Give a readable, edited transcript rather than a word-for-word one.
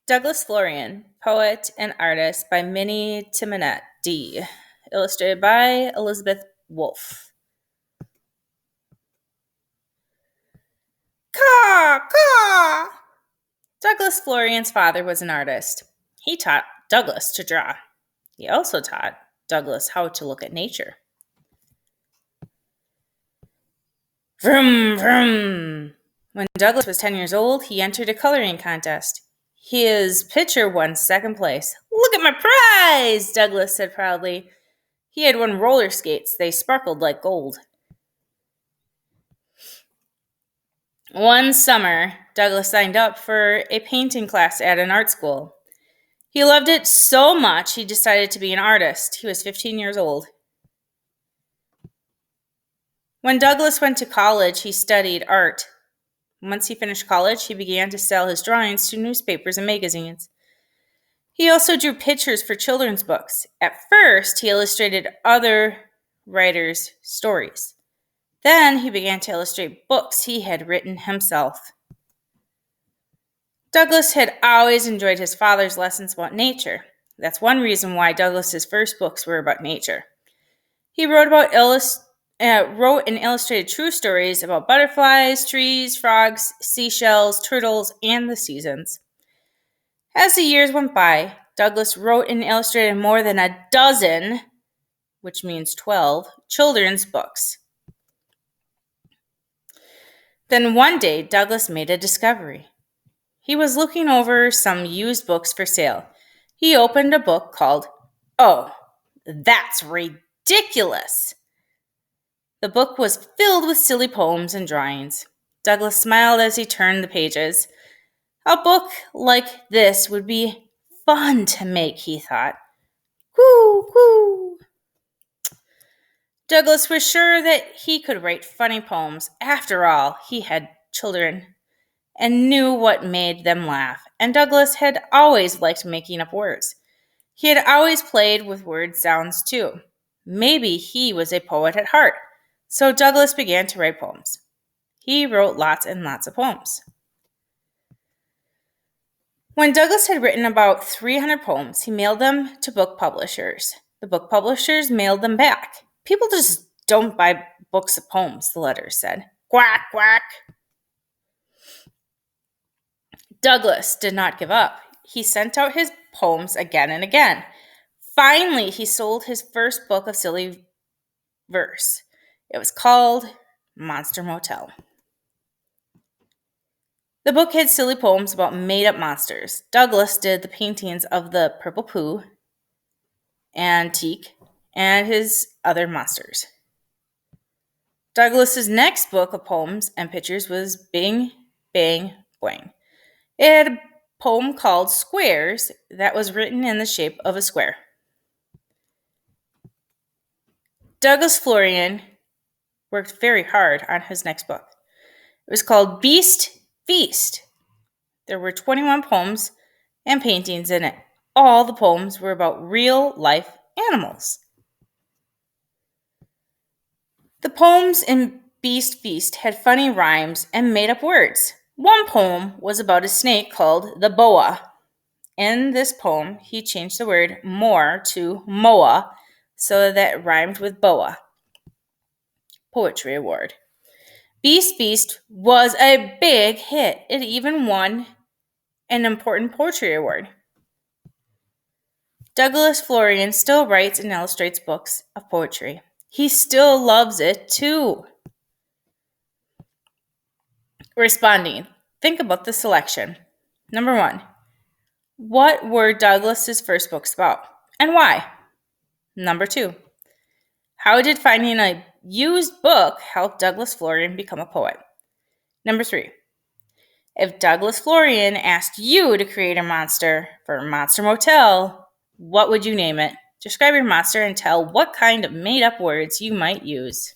Douglas Florian, Poet and Artist by Minnie Timonette D. Illustrated by Elizabeth Wolfe. Caw, caw! Douglas Florian's father was an artist. He taught Douglas to draw. He also taught Douglas how to look at nature. Vroom, vroom. When Douglas was 10 years old, he entered a coloring contest. His picture won second place. "Look at my prize," Douglas said proudly. He had won roller skates. They sparkled like gold. One summer, Douglas signed up for a painting class at an art school. He loved it so much he decided to be an artist. He was 15 years old. When Douglas went to college, he studied art. Once he finished college, he began to sell his drawings to newspapers and magazines. He also drew pictures for children's books. At first, he illustrated other writers' stories. Then he began to illustrate books he had written himself. Douglas had always enjoyed his father's lessons about nature. That's one reason why Douglas's first books were about nature. He wrote and illustrated true stories about butterflies, trees, frogs, seashells, turtles, and the seasons. As the years went by, Douglas wrote and illustrated more than a dozen, which means 12, children's books. Then one day, Douglas made a discovery. He was looking over some used books for sale. He opened a book called, "Oh, That's Ridiculous!" The book was filled with silly poems and drawings. Douglas smiled as he turned the pages. A book like this would be fun to make, he thought. Woo, woo. Douglas was sure that he could write funny poems. After all, he had children and knew what made them laugh. And Douglas had always liked making up words. He had always played with word sounds too. Maybe he was a poet at heart. So Douglas began to write poems. He wrote lots and lots of poems. When Douglas had written about 300 poems, he mailed them to book publishers. The book publishers mailed them back. "People just don't buy books of poems," the letters said. Quack, quack. Douglas did not give up. He sent out his poems again and again. Finally, he sold his first book of silly verse. It was called Monster Motel. The book had silly poems about made-up monsters. Douglas did the paintings of the Purple Pooh, Antique, and his other monsters. Douglas's next book of poems and pictures was Bing, Bang, Boing. It had a poem called Squares that was written in the shape of a square. Douglas Florian worked very hard on his next book. It was called Beast Feast. There were 21 poems and paintings in it. All the poems were about real-life animals. The poems in Beast Feast had funny rhymes and made-up words. One poem was about a snake called the boa. In this poem, he changed the word more to moa so that it rhymed with boa. Poetry Award. Beast Feast was a big hit. It even won an important poetry award. Douglas Florian still writes and illustrates books of poetry. He still loves it too. Responding. Think about the selection. Number 1. What were Douglas's first books about and why? Number 2. How did finding a used book help Douglas Florian become a poet? Number 3. If Douglas Florian asked you to create a monster for Monster Motel, what would you name it? Describe your monster and tell what kind of made-up words you might use.